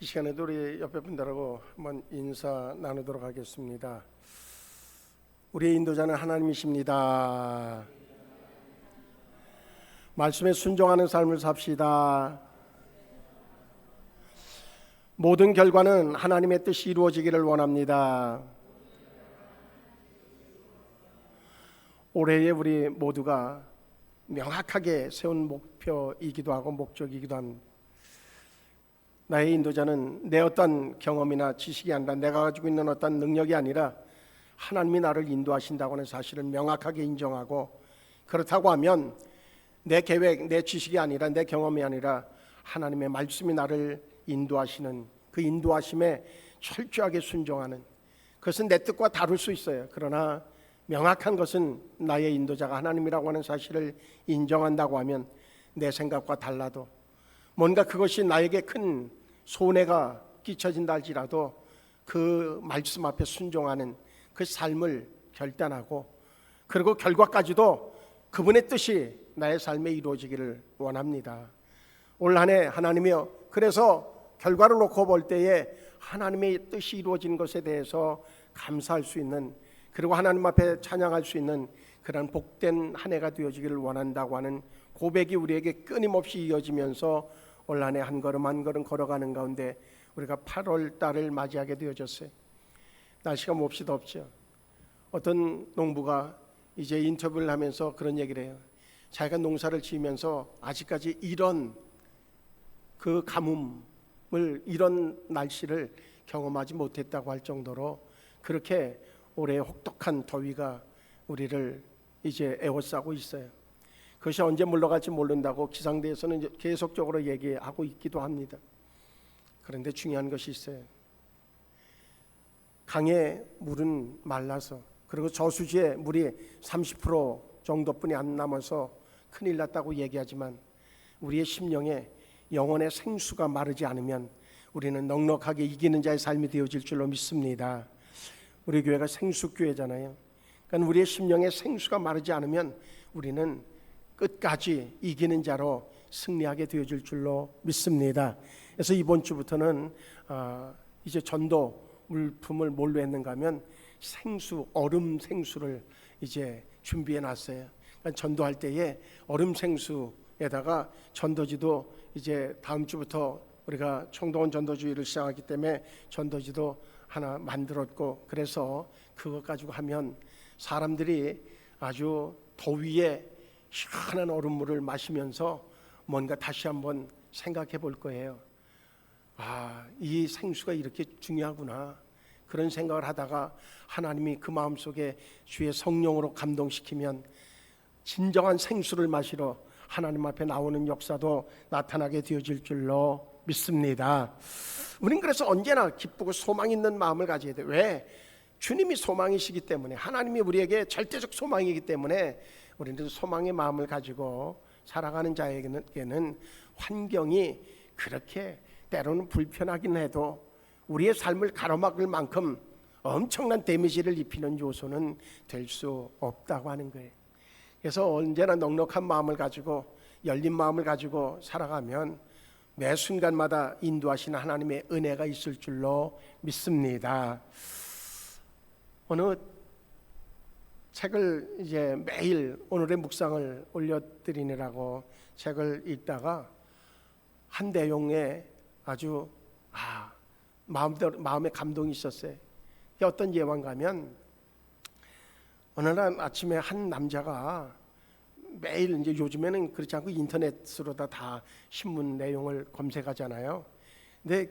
이 시간에도 우리 옆에 분들하고 한번 인사 나누도록 하겠습니다. 우리의 인도자는 하나님이십니다. 말씀에 순종하는 삶을 삽시다. 모든 결과는 하나님의 뜻이 이루어지기를 원합니다. 올해에 우리 모두가 명확하게 세운 목표이기도 하고 목적이기도 합니다. 나의 인도자는 내 어떤 경험이나 지식이 아니라 내가 가지고 있는 어떤 능력이 아니라 하나님이 나를 인도하신다고 하는 사실을 명확하게 인정하고, 그렇다고 하면 내 계획, 내 지식이 아니라 내 경험이 아니라 하나님의 말씀이 나를 인도하시는 그 인도하심에 철저하게 순종하는, 그것은 내 뜻과 다를 수 있어요. 그러나 명확한 것은 나의 인도자가 하나님이라고 하는 사실을 인정한다고 하면 내 생각과 달라도 뭔가 그것이 나에게 큰 손해가 끼쳐진다 할지라도 그 말씀 앞에 순종하는 그 삶을 결단하고, 그리고 결과까지도 그분의 뜻이 나의 삶에 이루어지기를 원합니다. 올 한 해 하나님이여, 그래서 결과를 놓고 볼 때에 하나님의 뜻이 이루어진 것에 대해서 감사할 수 있는, 그리고 하나님 앞에 찬양할 수 있는 그런 복된 한 해가 되어지기를 원한다고 하는 고백이 우리에게 끊임없이 이어지면서 올 한 해 한 걸음 한 걸음 걸어가는 가운데 우리가 8월 달을 맞이하게 되어졌어요. 날씨가 몹시 덥죠. 어떤 농부가 이제 인터뷰를 하면서 그런 얘기를 해요. 자기가 농사를 지으면서 아직까지 이런 그 가뭄을, 이런 날씨를 경험하지 못했다고 할 정도로 그렇게 올해 혹독한 더위가 우리를 이제 에워싸고 있어요. 그것이 언제 물러갈지 모른다고 기상대에서는 계속적으로 얘기하고 있기도 합니다. 그런데 중요한 것이 있어요. 강의 물은 말라서, 그리고 저수지에 물이 30% 정도뿐이 안 남아서 큰일 났다고 얘기하지만, 우리의 심령에 영혼의 생수가 마르지 않으면 우리는 넉넉하게 이기는 자의 삶이 되어질 줄로 믿습니다. 우리 교회가 생수교회잖아요. 그러니까 우리의 심령에 생수가 마르지 않으면 우리는 끝까지 이기는 자로 승리하게 되어질 줄로 믿습니다. 그래서 이번 주부터는 이제 전도 물품을 뭘로 했는가 하면 생수, 얼음 생수를 이제 준비해 놨어요. 그러니까 전도할 때에 얼음 생수에다가 전도지도 이제 다음 주부터 우리가 청동원 전도주의를 시작하기 때문에 전도지도 하나 만들었고, 그래서 그것 가지고 하면 사람들이 아주 더위에 시원한 얼음물을 마시면서 뭔가 다시 한번 생각해 볼 거예요. 이 생수가 이렇게 중요하구나, 그런 생각을 하다가 하나님이 그 마음속에 주의 성령으로 감동시키면 진정한 생수를 마시러 하나님 앞에 나오는 역사도 나타나게 되어질 줄로 믿습니다. 우린 그래서 언제나 기쁘고 소망 있는 마음을 가져야 돼. 왜? 주님이 소망이시기 때문에, 하나님이 우리에게 절대적 소망이기 때문에 우리는 소망의 마음을 가지고 살아가는 자에게는 환경이 그렇게 때로는 불편하긴 해도 우리의 삶을 가로막을 만큼 엄청난 데미지를 입히는 요소는 될 수 없다고 하는 거예요. 그래서 언제나 넉넉한 마음을 가지고 열린 마음을 가지고 살아가면 매 순간마다 인도하시는 하나님의 은혜가 있을 줄로 믿습니다. 어느 책을 이제 매일 오늘의 묵상을 올려드리느라고 책을 읽다가 한 내용에 아주 마음에 감동이 있었어요. 어떤 예화인가 하면 어느 날 아침에 한 남자가 매일, 이제 요즘에는 그렇지 않고 인터넷으로 다 신문 내용을 검색하잖아요. 근데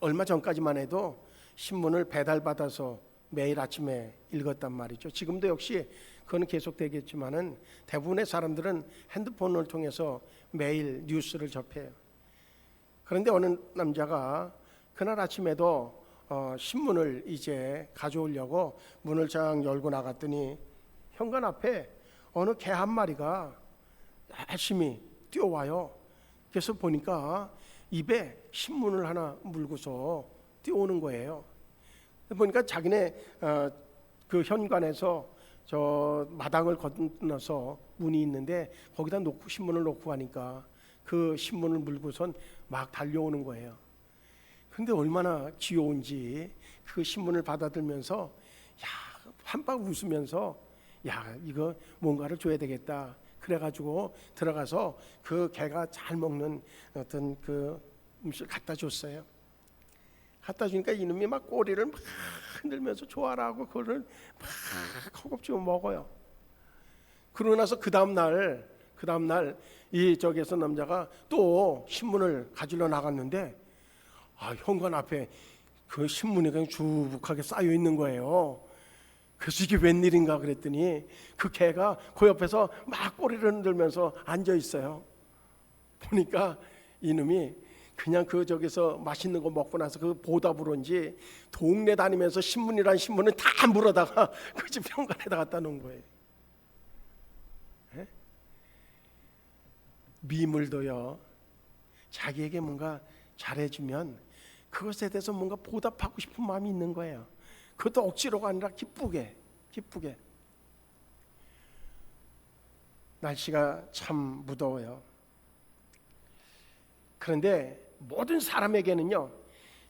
얼마 전까지만 해도 신문을 배달받아서 매일 아침에 읽었단 말이죠. 지금도 역시 그건 계속 되겠지만은 대부분의 사람들은 핸드폰을 통해서 매일 뉴스를 접해요. 그런데 어느 남자가 그날 아침에도 신문을 이제 가져오려고 문을 쫙 열고 나갔더니 현관 앞에 어느 개 한 마리가 열심히 뛰어와요. 그래서 보니까 입에 신문을 하나 물고서 뛰어오는 거예요. 보니까 자기네 그 현관에서 저 마당을 건너서 문이 있는데 거기다 놓고 신문을 놓고 가니까 그 신문을 물고선 막 달려오는 거예요. 근데 얼마나 귀여운지 그 신문을 받아들면서 한박 웃으면서 이거 뭔가를 줘야 되겠다. 그래가지고 들어가서 그 개가 잘 먹는 어떤 그 음식을 갖다 줬어요. 갖다 주니까 이놈이 막 꼬리를 막 흔들면서 좋아라 하고 그거를 막 허겁지겁 먹어요. 그러고 나서 그 다음날 이 저기에서 남자가 또 신문을 가지러 나갔는데 현관 앞에 그 신문이 그냥 주북하게 쌓여 있는 거예요. 그래서 이게 웬일인가 그랬더니 그 개가 그 옆에서 막 꼬리를 흔들면서 앉아 있어요. 보니까 이놈이 그냥 그 저기서 맛있는 거 먹고 나서 그 보답으로인지 동네 다니면서 신문이란 신문을 다 물어다가 그 집 현관에다 갖다 놓은 거예요. 네? 미물도요, 자기에게 뭔가 잘해주면 그것에 대해서 뭔가 보답하고 싶은 마음이 있는 거예요. 그것도 억지로가 아니라 기쁘게. 날씨가 참 무더워요. 그런데 모든 사람에게는요,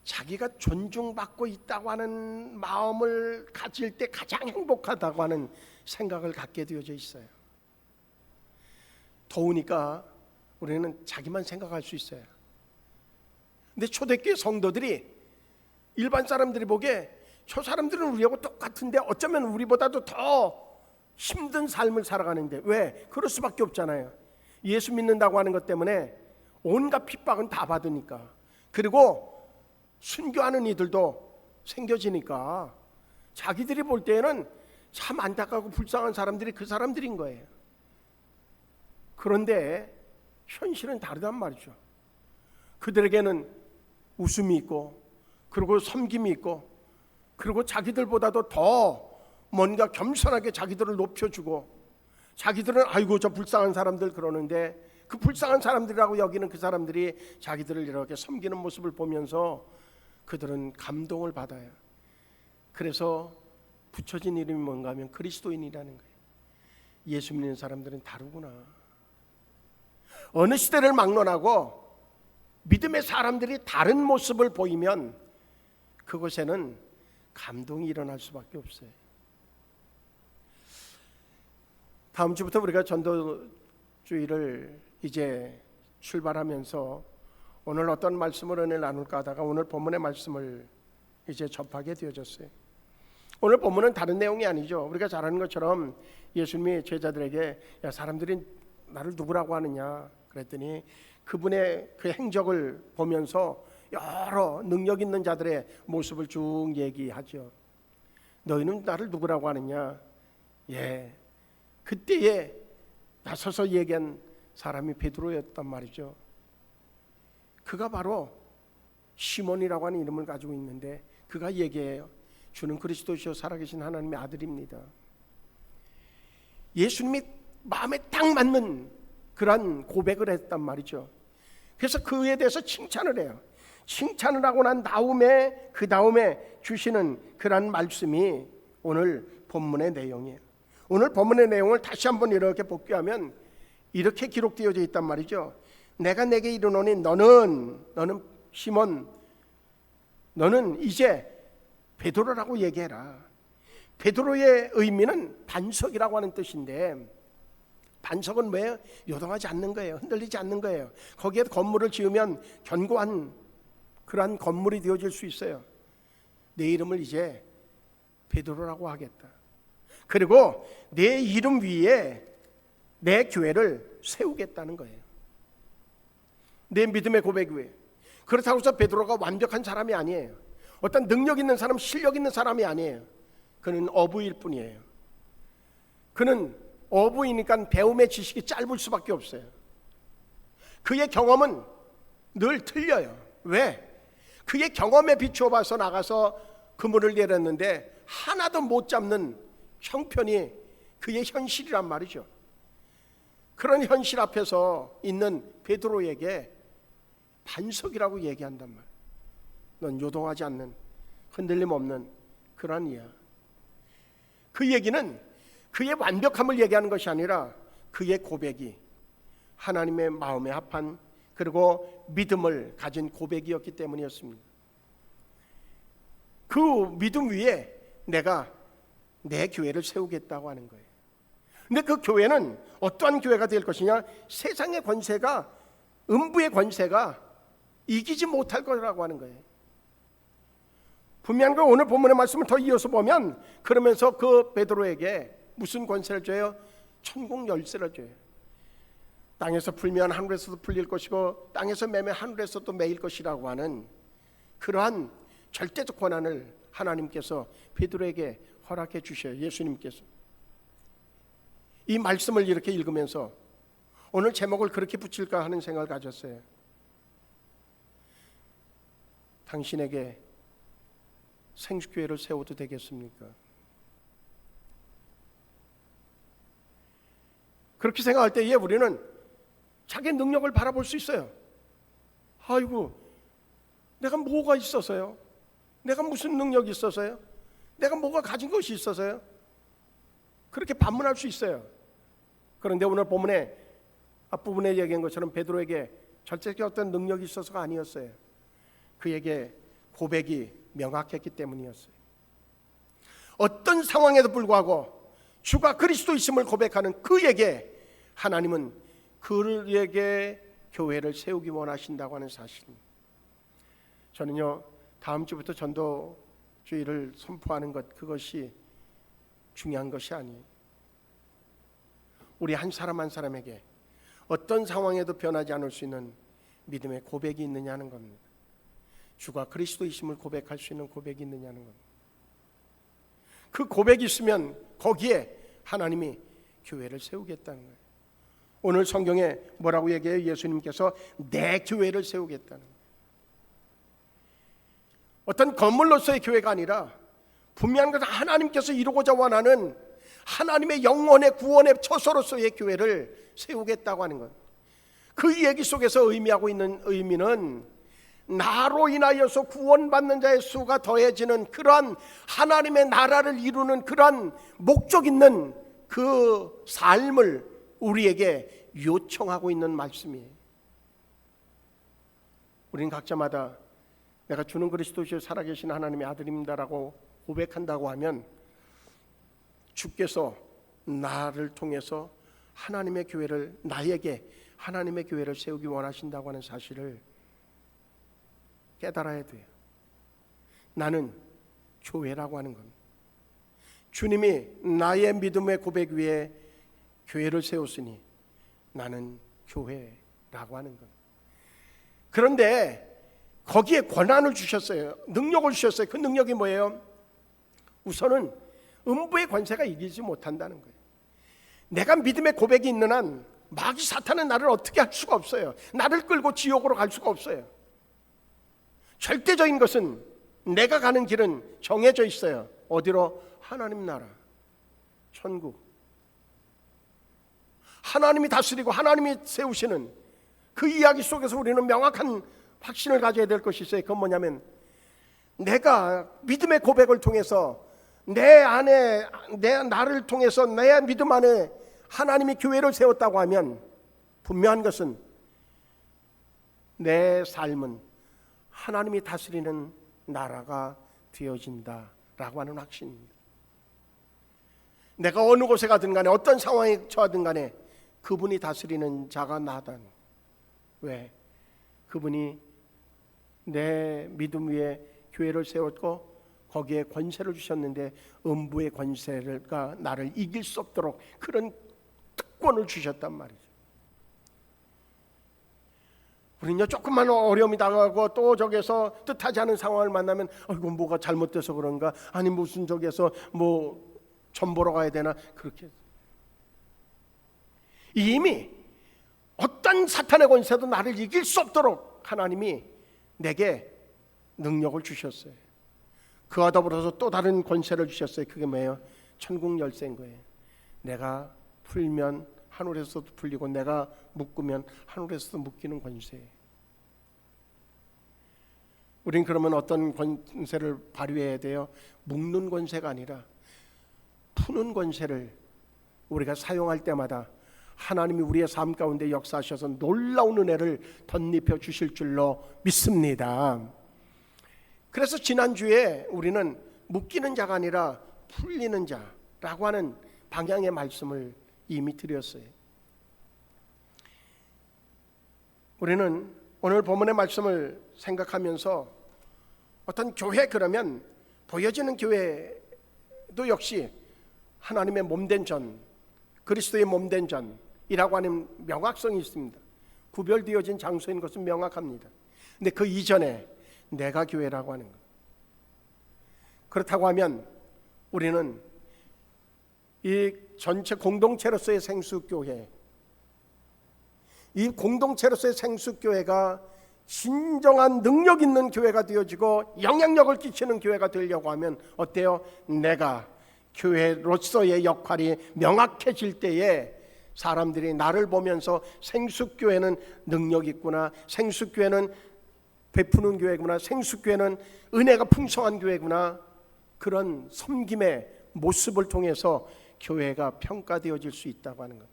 자기가 존중받고 있다고 하는 마음을 가질 때 가장 행복하다고 하는 생각을 갖게 되어져 있어요. 더우니까 우리는 자기만 생각할 수 있어요. 근데 초대교회 성도들이 일반 사람들이 보기에 저 사람들은 우리하고 똑같은데 어쩌면 우리보다도 더 힘든 삶을 살아가는데 왜? 그럴 수밖에 없잖아요. 예수 믿는다고 하는 것 때문에 온갖 핍박은 다 받으니까, 그리고 순교하는 이들도 생겨지니까 자기들이 볼 때에는 참 안타깝고 불쌍한 사람들이 그 사람들인 거예요. 그런데 현실은 다르단 말이죠. 그들에게는 웃음이 있고, 그리고 섬김이 있고, 그리고 자기들보다도 더 뭔가 겸손하게 자기들을 높여주고, 자기들은 아이고 저 불쌍한 사람들 그러는데 그 불쌍한 사람들이라고 여기는 그 사람들이 자기들을 이렇게 섬기는 모습을 보면서 그들은 감동을 받아요. 그래서 붙여진 이름이 뭔가 하면 그리스도인이라는 거예요. 예수 믿는 사람들은 다르구나. 어느 시대를 막론하고 믿음의 사람들이 다른 모습을 보이면 그곳에는 감동이 일어날 수밖에 없어요. 다음 주부터 우리가 전도주의를 이제 출발하면서 오늘 어떤 말씀을 은혜 나눌까 하다가 오늘 본문의 말씀을 이제 접하게 되어졌어요. 오늘 본문은 다른 내용이 아니죠. 우리가 잘 아는 것처럼 예수님이 제자들에게 야, 사람들이 나를 누구라고 하느냐 그랬더니 그분의 그 행적을 보면서 여러 능력 있는 자들의 모습을 쭉 얘기하죠. 너희는 나를 누구라고 하느냐? 그때에 나서서 얘기한 사람이 베드로였단 말이죠. 그가 바로 시몬이라고 하는 이름을 가지고 있는데 그가 얘기해요. 주는 그리스도시요 살아계신 하나님의 아들입니다. 예수님이 마음에 딱 맞는 그런 고백을 했단 말이죠. 그래서 그에 대해서 칭찬을 해요. 칭찬을 하고 난 다음에 그 다음에 주시는 그런 말씀이 오늘 본문의 내용이에요. 오늘 본문의 내용을 다시 한번 이렇게 복귀하면 이렇게 기록되어져 있단 말이죠. 내가 내게 이르노니 너는 시몬 너는 이제 베드로라고 얘기해라. 베드로의 의미는 반석이라고 하는 뜻인데 반석은 뭐예요? 요동하지 않는 거예요. 흔들리지 않는 거예요. 거기에 건물을 지으면 견고한 그러한 건물이 되어질 수 있어요. 내 이름을 이제 베드로라고 하겠다. 그리고 내 이름 위에 내 교회를 세우겠다는 거예요. 내 믿음의 고백 위에. 그렇다고 해서 베드로가 완벽한 사람이 아니에요. 어떤 능력 있는 사람, 실력 있는 사람이 아니에요. 그는 어부일 뿐이에요. 그는 어부이니까 배움의 지식이 짧을 수밖에 없어요. 그의 경험은 늘 틀려요. 왜? 그의 경험에 비추어 봐서 나가서 그물을 내렸는데 하나도 못 잡는 형편이 그의 현실이란 말이죠. 그런 현실 앞에서 있는 베드로에게 반석이라고 얘기한단 말이에요. 넌 요동하지 않는, 흔들림 없는 그런 이야. 그 얘기는 그의 완벽함을 얘기하는 것이 아니라 그의 고백이 하나님의 마음에 합한 그리고 믿음을 가진 고백이었기 때문이었습니다. 그 믿음 위에 내가 내 교회를 세우겠다고 하는 거예요. 근데 그 교회는 어떠한 교회가 될 것이냐? 세상의 권세가, 음부의 권세가 이기지 못할 거라고 하는 거예요. 분명한 건 오늘 본문의 말씀을 더 이어서 보면, 그러면서 그 베드로에게 무슨 권세를 줘요? 천국 열쇠를 줘요. 땅에서 풀면 하늘에서도 풀릴 것이고 땅에서 매면 하늘에서도 매일 것이라고 하는 그러한 절대적 권한을 하나님께서 베드로에게 허락해 주셔요. 예수님께서. 이 말씀을 이렇게 읽으면서 오늘 제목을 그렇게 붙일까 하는 생각을 가졌어요. 당신에게 생수교회를 세워도 되겠습니까? 그렇게 생각할 때에 우리는 자기의 능력을 바라볼 수 있어요. 아이고, 내가 뭐가 있어서요? 내가 무슨 능력이 있어서요? 내가 뭐가 가진 것이 있어서요? 그렇게 반문할 수 있어요. 그런데 오늘 본문에 앞부분에 얘기한 것처럼 베드로에게 절대적인 어떤 능력이 있어서가 아니었어요. 그에게 고백이 명확했기 때문이었어요. 어떤 상황에도 불구하고 주가 그리스도이심을 고백하는 그에게 하나님은 그에게 교회를 세우기 원하신다고 하는 사실입니다. 저는요, 다음 주부터 전도주의를 선포하는 것, 그것이 중요한 것이 아니에요. 우리 한 사람 한 사람에게 어떤 상황에도 변하지 않을 수 있는 믿음의 고백이 있느냐는 겁니다. 주가 그리스도이심을 고백할 수 있는 고백이 있느냐는 겁니다. 그 고백이 있으면 거기에 하나님이 교회를 세우겠다는 거예요. 오늘 성경에 뭐라고 얘기해요? 예수님께서 내 교회를 세우겠다는 거예요. 어떤 건물로서의 교회가 아니라 분명한 것은 하나님께서 이루고자 원하는 하나님의 영혼의 구원의 처소로서의 교회를 세우겠다고 하는 것. 그 얘기 속에서 의미하고 있는 의미는 나로 인하여서 구원받는 자의 수가 더해지는 그러한 하나님의 나라를 이루는 그러한 목적 있는 그 삶을 우리에게 요청하고 있는 말씀이에요. 우리는 각자마다 내가 주는 그리스도시요 살아계신 하나님의 아들입니다라고 고백한다고 하면 주께서 나를 통해서 하나님의 교회를, 나에게 하나님의 교회를 세우기 원하신다고 하는 사실을 깨달아야 돼요. 나는 교회라고 하는 겁니다. 주님이 나의 믿음의 고백 위에 교회를 세웠으니 나는 교회라고 하는 겁니다. 그런데 거기에 권한을 주셨어요. 능력을 주셨어요. 그 능력이 뭐예요? 우선은 음부의 권세가 이기지 못한다는 거예요. 내가 믿음의 고백이 있는 한 마귀 사탄은 나를 어떻게 할 수가 없어요. 나를 끌고 지옥으로 갈 수가 없어요. 절대적인 것은 내가 가는 길은 정해져 있어요. 어디로? 하나님 나라, 천국. 하나님이 다스리고 하나님이 세우시는 그 이야기 속에서 우리는 명확한 확신을 가져야 될 것이 있어요. 그건 뭐냐면 내가 믿음의 고백을 통해서 내 안에, 나를 통해서 내 믿음 안에 하나님이 교회를 세웠다고 하면 분명한 것은 내 삶은 하나님이 다스리는 나라가 되어진다라고 하는 확신입니다. 내가 어느 곳에 가든 간에 어떤 상황에 처하든 간에 그분이 다스리는 자가 나다. 왜? 그분이 내 믿음 위에 교회를 세웠고 거기에 권세를 주셨는데 음부의 권세가 나를 이길 수 없도록 그런 특권을 주셨단 말이죠. 우리는요, 조금만 어려움이 당하고 또 저기서 뜻하지 않은 상황을 만나면 이거 뭐가 잘못돼서 그런가, 아니 무슨 저기서 뭐 점 보러 가야 되나, 그렇게 이미 어떤 사탄의 권세도 나를 이길 수 없도록 하나님이 내게 능력을 주셨어요. 그와 더불어서 또 다른 권세를 주셨어요. 그게 뭐예요? 천국 열쇠인 거예요. 내가 풀면 하늘에서도 풀리고 내가 묶으면 하늘에서도 묶이는 권세예요. 우린 그러면 어떤 권세를 발휘해야 돼요? 묶는 권세가 아니라 푸는 권세를 우리가 사용할 때마다 하나님이 우리의 삶 가운데 역사하셔서 놀라운 은혜를 덧입혀 주실 줄로 믿습니다. 그래서 지난주에 우리는 묶이는 자가 아니라 풀리는 자라고 하는 방향의 말씀을 이미 드렸어요. 우리는 오늘 본문의 말씀을 생각하면서 어떤 교회, 그러면 보여지는 교회도 역시 하나님의 몸된 전, 그리스도의 몸된 전이라고 하는 명확성이 있습니다. 구별되어진 장소인 것은 명확합니다. 근데 그 이전에 내가 교회라고 하는 것, 그렇다고 하면 우리는 이 전체 공동체로서의 생수교회, 이 공동체로서의 생수교회가 진정한 능력 있는 교회가 되어지고 영향력을 끼치는 교회가 되려고 하면 어때요? 내가 교회로서의 역할이 명확해질 때에 사람들이 나를 보면서 생수교회는 능력 있구나, 생수교회는 베푸는 교회구나, 생수교회는 은혜가 풍성한 교회구나, 그런 섬김의 모습을 통해서 교회가 평가되어질 수 있다고 하는 것.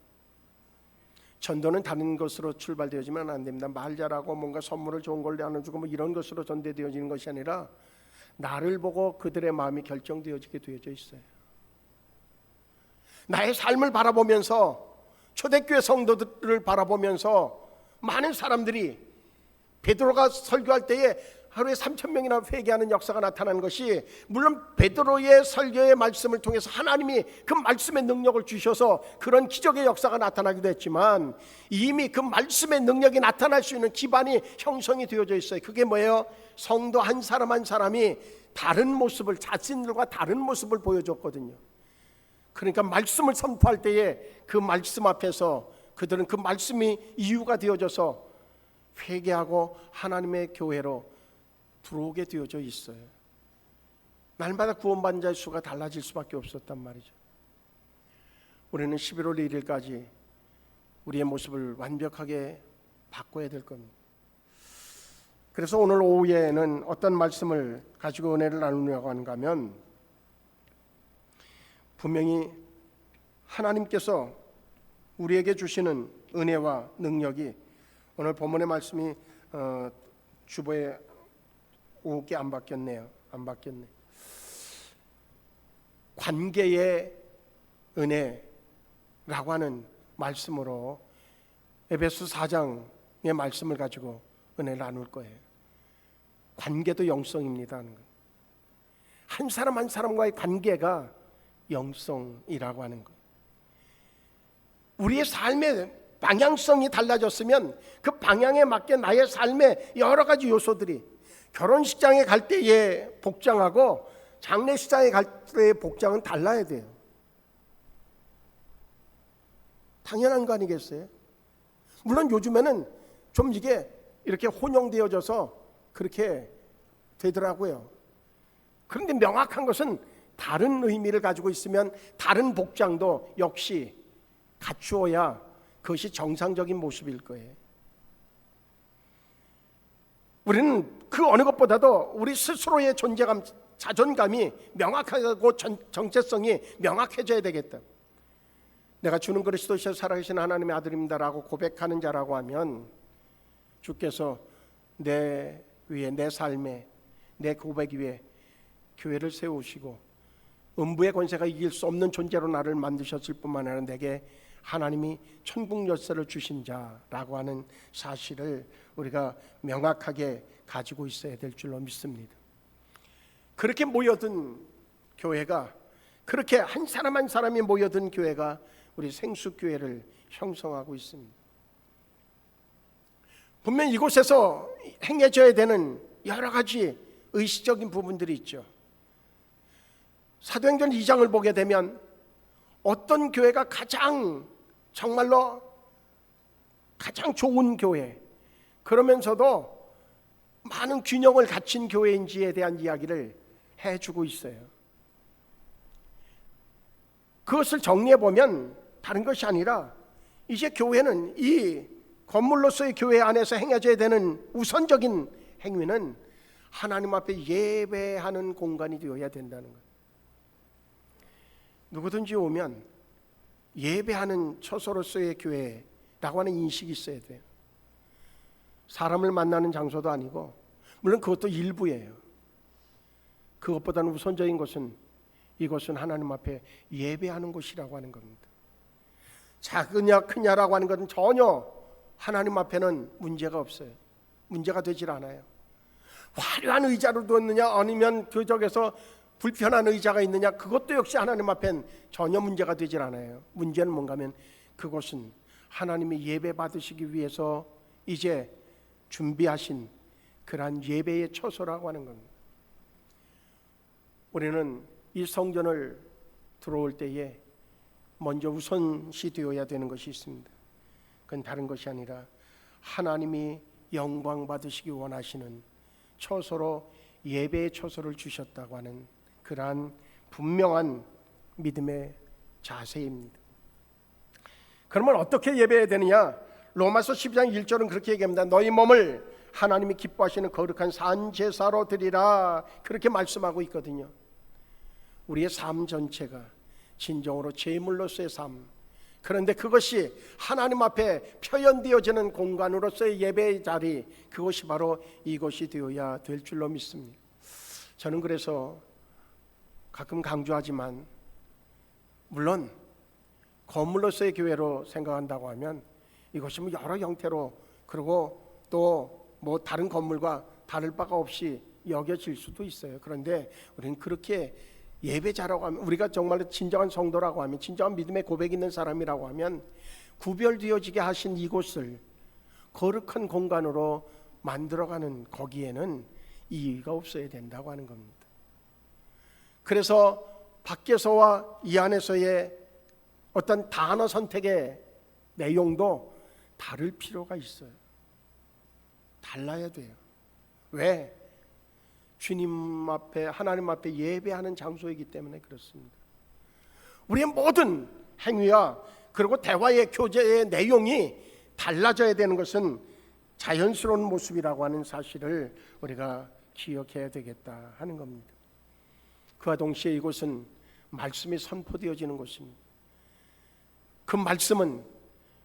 전도는 다른 것으로 출발되어지면 안 됩니다. 말 잘하고 뭔가 선물을 좋은 걸 나눠주고 뭐 이런 것으로 전도되어지는 것이 아니라 나를 보고 그들의 마음이 결정되어지게 되어져 있어요. 나의 삶을 바라보면서, 초대교회 성도들을 바라보면서 많은 사람들이 베드로가 설교할 때에 하루에 3,000명이나 회개하는 역사가 나타난 것이, 물론 베드로의 설교의 말씀을 통해서 하나님이 그 말씀의 능력을 주셔서 그런 기적의 역사가 나타나기도 했지만, 이미 그 말씀의 능력이 나타날 수 있는 기반이 형성이 되어져 있어요. 그게 뭐예요? 성도 한 사람 한 사람이 다른 모습을, 자신들과 다른 모습을 보여줬거든요. 그러니까 말씀을 선포할 때에 그 말씀 앞에서 그들은 그 말씀이 이유가 되어져서 회개하고 하나님의 교회로 들어오게 되어져 있어요. 날마다 구원받은 자의 수가 달라질 수밖에 없었단 말이죠. 우리는 11월 1일까지 우리의 모습을 완벽하게 바꿔야 될 겁니다. 그래서 오늘 오후에는 어떤 말씀을 가지고 은혜를 나누려고 하는가 하면, 분명히 하나님께서 우리에게 주시는 은혜와 능력이, 오늘 본문의 말씀이 주보에 오게 안 바뀌었네요. 안 바뀌었네. 관계의 은혜라고 하는 말씀으로 에베소 4장의 말씀을 가지고 은혜를 나눌 거예요. 관계도 영성입니다 하는 거. 한 사람 한 사람과의 관계가 영성이라고 하는 거. 우리의 삶의 방향성이 달라졌으면 그 방향에 맞게 나의 삶의 여러 가지 요소들이, 결혼식장에 갈 때의 복장하고 장례식장에 갈 때의 복장은 달라야 돼요. 당연한 거 아니겠어요? 물론 요즘에는 좀 이게 이렇게 혼용되어져서 그렇게 되더라고요. 그런데 명확한 것은 다른 의미를 가지고 있으면 다른 복장도 역시 갖추어야 그것이 정상적인 모습일 거예요. 우리는 그 어느 것보다도 우리 스스로의 존재감, 자존감이 명확하고 정체성이 명확해져야 되겠다. 내가 주는 그리스도시여 살아계신 하나님의 아들입니다라고 고백하는 자라고 하면, 주께서 내 위에, 내 삶에, 내 고백 위에 교회를 세우시고 음부의 권세가 이길 수 없는 존재로 나를 만드셨을 뿐만 아니라 내게 하나님이 천국 열쇠를 주신 자라고 하는 사실을 우리가 명확하게 가지고 있어야 될 줄로 믿습니다. 그렇게 모여든 교회가, 그렇게 한 사람 한 사람이 모여든 교회가 우리 생수교회를 형성하고 있습니다. 분명 이곳에서 행해져야 되는 여러 가지 의식적인 부분들이 있죠. 사도행전 2장을 보게 되면 어떤 교회가 가장 정말로 가장 좋은 교회, 그러면서도 많은 균형을 갖춘 교회인지에 대한 이야기를 해주고 있어요. 그것을 정리해보면 다른 것이 아니라, 이제 교회는, 이 건물로서의 교회 안에서 행해져야 되는 우선적인 행위는 하나님 앞에 예배하는 공간이 되어야 된다는 거예요. 누구든지 오면 예배하는 처소로서의 교회라고 하는 인식이 있어야 돼요. 사람을 만나는 장소도 아니고, 물론 그것도 일부예요. 그것보다는 우선적인 것은 이것은 하나님 앞에 예배하는 곳이라고 하는 겁니다. 작으냐 크냐라고 하는 것은 전혀 하나님 앞에는 문제가 없어요. 문제가 되질 않아요. 화려한 의자로 두었느냐 아니면 그쪽에서 불편한 의자가 있느냐, 그것도 역시 하나님 앞엔 전혀 문제가 되질 않아요. 문제는 뭔가 하면 그것은 하나님이 예배 받으시기 위해서 이제 준비하신 그러한 예배의 처소라고 하는 겁니다. 우리는 이 성전을 들어올 때에 먼저 우선시 되어야 되는 것이 있습니다. 그건 다른 것이 아니라 하나님이 영광 받으시기 원하시는 처소로 예배의 처소를 주셨다고 하는 그러한 분명한 믿음의 자세입니다. 그러면 어떻게 예배해야 되느냐? 로마서 12장 1절은 그렇게 얘기합니다. 너희 몸을 하나님이 기뻐하시는 거룩한 산제사로 드리라, 그렇게 말씀하고 있거든요. 우리의 삶 전체가 진정으로 제물로서의 삶, 그런데 그것이 하나님 앞에 표현되어지는 공간으로서의 예배의 자리, 그것이 바로 이것이 되어야 될 줄로 믿습니다. 저는 그래서 가끔 강조하지만, 물론 건물로서의 교회로 생각한다고 하면 이것이 뭐 여러 형태로, 그리고 또 뭐 다른 건물과 다를 바가 없이 여겨질 수도 있어요. 그런데 우리는 그렇게 예배자라고 하면, 우리가 정말로 진정한 성도라고 하면, 진정한 믿음의 고백이 있는 사람이라고 하면 구별되어지게 하신 이곳을 거룩한 공간으로 만들어가는, 거기에는 이의가 없어야 된다고 하는 겁니다. 그래서 밖에서와 이 안에서의 어떤 단어 선택의 내용도 다를 필요가 있어요. 달라야 돼요. 왜? 주님 앞에, 하나님 앞에 예배하는 장소이기 때문에 그렇습니다. 우리의 모든 행위와 그리고 대화의 교제의 내용이 달라져야 되는 것은 자연스러운 모습이라고 하는 사실을 우리가 기억해야 되겠다 하는 겁니다. 그와 동시에 이곳은 말씀이 선포되어지는 곳입니다. 그 말씀은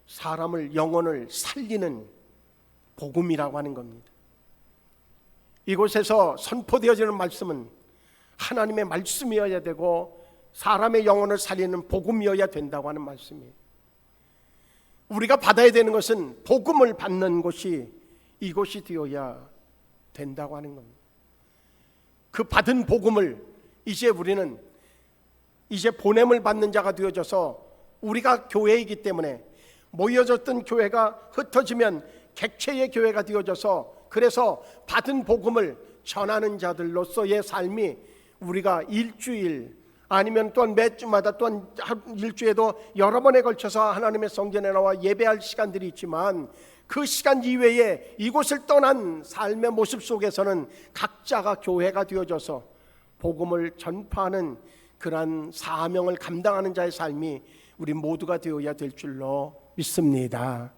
사람을, 영혼을 살리는 복음이라고 하는 겁니다. 이곳에서 선포되어지는 말씀은 하나님의 말씀이어야 되고 사람의 영혼을 살리는 복음이어야 된다고 하는 말씀이에요. 우리가 받아야 되는 것은 복음을 받는 곳이 이곳이 되어야 된다고 하는 겁니다. 그 받은 복음을 이제 우리는 이제 보냄을 받는 자가 되어져서, 우리가 교회이기 때문에 모여졌던 교회가 흩어지면 객체의 교회가 되어져서, 그래서 받은 복음을 전하는 자들로서의 삶이, 우리가 일주일 아니면 또한 몇 주마다, 또한 일주에도 여러 번에 걸쳐서 하나님의 성전에 나와 예배할 시간들이 있지만, 그 시간 이외에 이곳을 떠난 삶의 모습 속에서는 각자가 교회가 되어져서 복음을 전파하는 그러한 사명을 감당하는 자의 삶이 우리 모두가 되어야 될 줄로 믿습니다.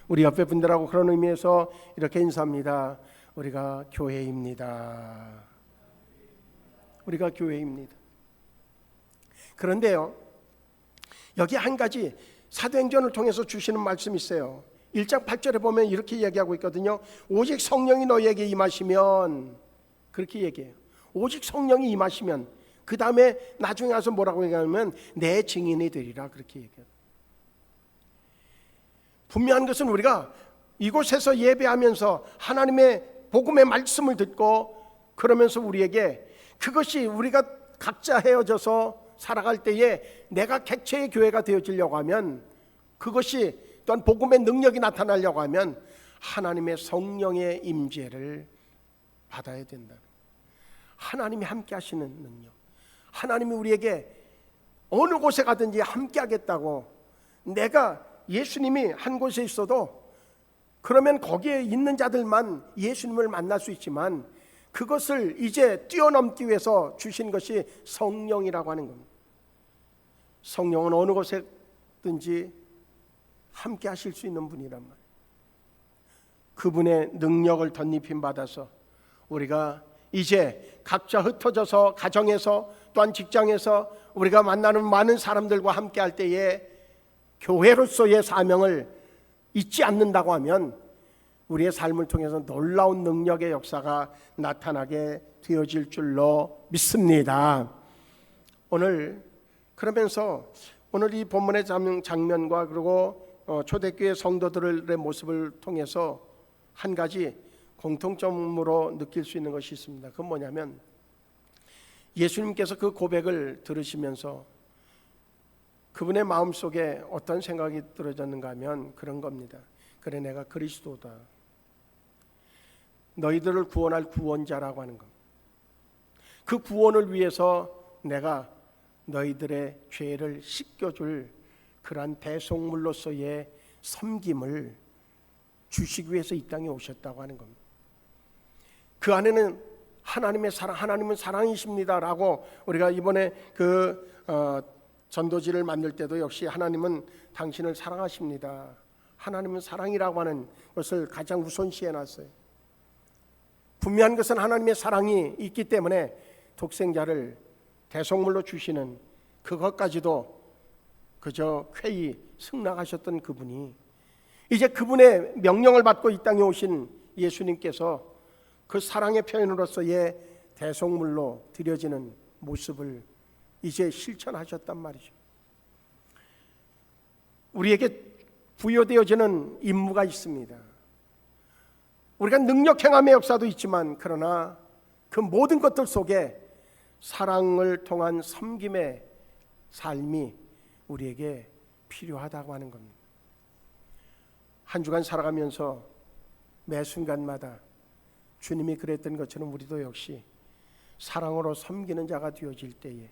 우리 옆에 분들하고 그런 의미에서 이렇게 인사합니다. 우리가 교회입니다. 우리가 교회입니다. 그런데요, 여기 한 가지 사도행전을 통해서 주시는 말씀이 있어요. 1장 8절에 보면 이렇게 얘기하고 있거든요. 오직 성령이 너희에게 임하시면, 그렇게 얘기해요. 오직 성령이 임하시면, 그 다음에 나중에 와서 뭐라고 얘기하냐면 내 증인이 되리라, 그렇게 얘기해요. 분명한 것은 우리가 이곳에서 예배하면서 하나님의 복음의 말씀을 듣고, 그러면서 우리에게 그것이, 우리가 각자 헤어져서 살아갈 때에 내가 객체의 교회가 되어지려고 하면, 그것이 또한 복음의 능력이 나타나려고 하면 하나님의 성령의 임재를 받아야 된다. 하나님이 함께 하시는 능력, 하나님이 우리에게 어느 곳에 가든지 함께 하겠다고, 내가 예수님이 한 곳에 있어도 그러면 거기에 있는 자들만 예수님을 만날 수 있지만, 그것을 이제 뛰어넘기 위해서 주신 것이 성령이라고 하는 겁니다. 성령은 어느 곳에든지 함께 하실 수 있는 분이란 말이에요. 그분의 능력을 덧입힘 받아서 우리가 이제 각자 흩어져서 가정에서, 또한 직장에서 우리가 만나는 많은 사람들과 함께 할 때에 교회로서의 사명을 잊지 않는다고 하면, 우리의 삶을 통해서 놀라운 능력의 역사가 나타나게 되어질 줄로 믿습니다. 오늘 그러면서 오늘 이 본문의 장면과 그리고 초대교회 성도들의 모습을 통해서 한 가지 공통점으로 느낄 수 있는 것이 있습니다. 그건 뭐냐면 예수님께서 그 고백을 들으시면서 그분의 마음속에 어떤 생각이 들어졌는가 하면 그런 겁니다. 그래, 내가 그리스도다. 너희들을 구원할 구원자라고 하는 것. 그 구원을 위해서 내가 너희들의 죄를 씻겨줄 그러한 대속물로서의 섬김을 주시기 위해서 이 땅에 오셨다고 하는 겁니다. 그 안에는 하나님의 사랑, 하나님은 사랑이십니다라고 우리가 이번에 전도지를 만들 때도 역시 하나님은 당신을 사랑하십니다. 하나님은 사랑이라고 하는 것을 가장 우선시해 놨어요. 분명한 것은 하나님의 사랑이 있기 때문에 독생자를 대속물로 주시는 그것까지도 그저 쾌히 승낙하셨던 그분이 이제 그분의 명령을 받고 이 땅에 오신 예수님께서 그 사랑의 표현으로서의 대속물로 드려지는 모습을 이제 실천하셨단 말이죠. 우리에게 부여되어지는 임무가 있습니다. 우리가 능력 행함의 역사도 있지만 그러나 그 모든 것들 속에 사랑을 통한 섬김의 삶이 우리에게 필요하다고 하는 겁니다. 한 주간 살아가면서 매 순간마다 주님이 그랬던 것처럼 우리도 역시 사랑으로 섬기는 자가 되어질 때에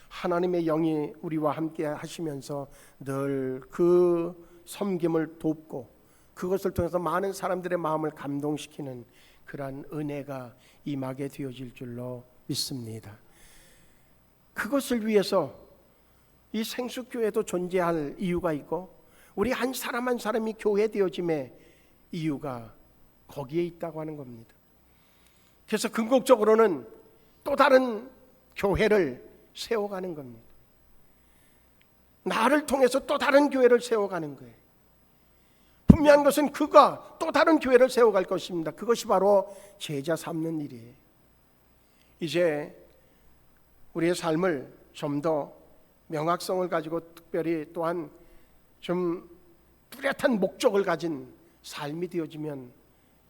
하나님의 영이 우리와 함께 하시면서 늘 그 섬김을 돕고 그것을 통해서 많은 사람들의 마음을 감동시키는 그러한 은혜가 임하게 되어질 줄로 믿습니다. 그것을 위해서 이 생수교회도 존재할 이유가 있고 우리 한 사람 한 사람이 교회 되어짐의 이유가 거기에 있다고 하는 겁니다. 그래서 궁극적으로는 또 다른 교회를 세워가는 겁니다. 나를 통해서 또 다른 교회를 세워가는 거예요. 분명한 것은 그가 또 다른 교회를 세워갈 것입니다. 그것이 바로 제자 삼는 일이에요. 이제 우리의 삶을 좀 더 명확성을 가지고 특별히 또한 좀 뚜렷한 목적을 가진 삶이 되어지면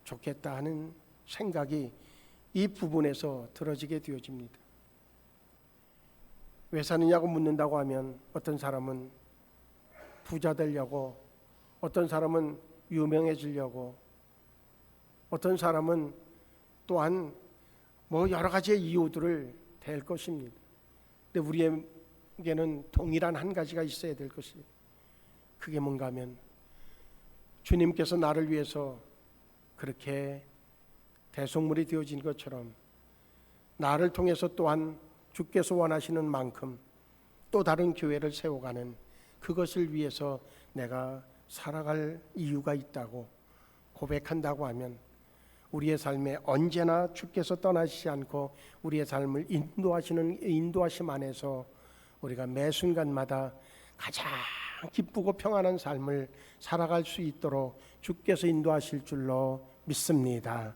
좋겠다 하는 생각이 이 부분에서 들어지게 되어집니다. 왜 사느냐고 묻는다고 하면 어떤 사람은 부자 되려고, 어떤 사람은 유명해지려고, 어떤 사람은 또한 여러 가지의 이유들을 댈 것입니다. 근데 우리에게는 동일한 한 가지가 있어야 될 것이, 그게 뭔가 하면 주님께서 나를 위해서 그렇게 대속물이 되어진 것처럼 나를 통해서 또한 주께서 원하시는 만큼 또 다른 교회를 세워가는 그것을 위해서 내가 살아갈 이유가 있다고 고백한다고 하면 우리의 삶에 언제나 주께서 떠나시지 않고 우리의 삶을 인도하시는 인도하심 안에서 우리가 매 순간마다 가장 기쁘고 평안한 삶을 살아갈 수 있도록 주께서 인도하실 줄로 믿습니다.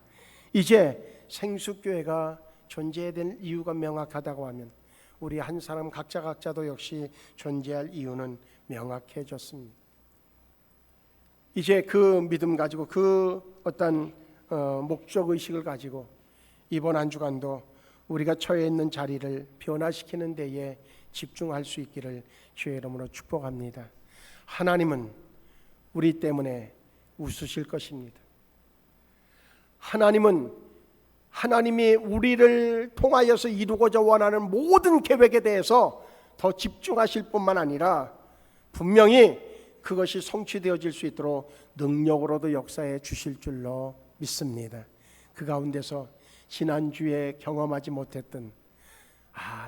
이제 생수교회가 존재해야 될 이유가 명확하다고 하면 우리 한 사람 각자도 역시 존재할 이유는 명확해졌습니다. 이제 그 믿음 가지고 그 어떤 목적의식을 가지고 이번 한 주간도 우리가 처해 있는 자리를 변화시키는 데에 집중할 수 있기를 주의 이름으로 축복합니다. 하나님은 우리 때문에 웃으실 것입니다. 하나님이 우리를 통하여서 이루고자 원하는 모든 계획에 대해서 더 집중하실 뿐만 아니라 분명히 그것이 성취되어질 수 있도록 능력으로도 역사해 주실 줄로 믿습니다. 그 가운데서 지난주에 경험하지 못했던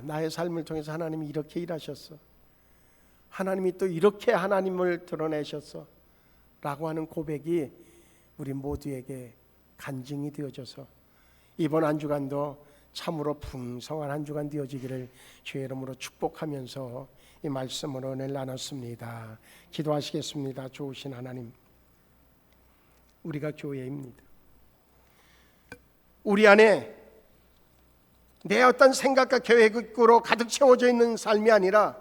나의 삶을 통해서 하나님이 이렇게 일하셨어, 하나님이 또 이렇게 하나님을 드러내셨어 라고 하는 고백이 우리 모두에게 간증이 되어져서 이번 한 주간도 참으로 풍성한 한 주간 되어지기를 주의 이름으로 축복하면서 이 말씀으로 은혜를 나눴습니다. 기도하시겠습니다. 좋으신 하나님, 우리가 교회입니다. 우리 안에 내 어떤 생각과 계획으로 가득 채워져 있는 삶이 아니라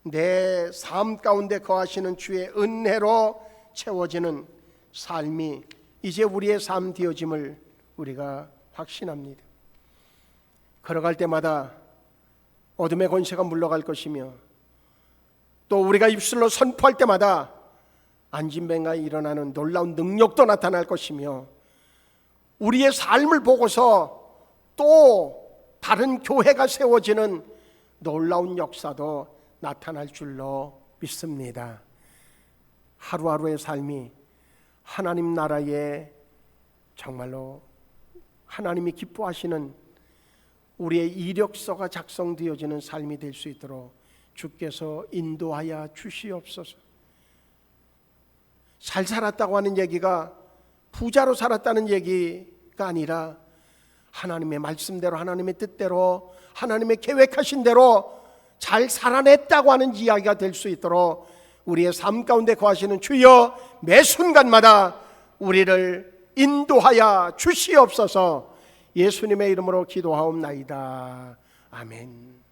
내 삶 가운데 거하시는 주의 은혜로 채워지는 삶이 이제 우리의 삶 되어짐을 우리가 확신합니다. 걸어갈 때마다 어둠의 권세가 물러갈 것이며, 또 우리가 입술로 선포할 때마다 안진뱅가에 일어나는 놀라운 능력도 나타날 것이며, 우리의 삶을 보고서 또 다른 교회가 세워지는 놀라운 역사도 나타날 줄로 믿습니다. 하루하루의 삶이 하나님 나라에 정말로 하나님이 기뻐하시는 우리의 이력서가 작성되어지는 삶이 될 수 있도록 주께서 인도하여 주시옵소서. 잘 살았다고 하는 얘기가 부자로 살았다는 얘기가 아니라 하나님의 말씀대로, 하나님의 뜻대로, 하나님의 계획하신 대로 잘 살아냈다고 하는 이야기가 될 수 있도록 우리의 삶 가운데 거하시는 주여 매 순간마다 우리를 인도하여 주시옵소서. 예수님의 이름으로 기도하옵나이다. 아멘.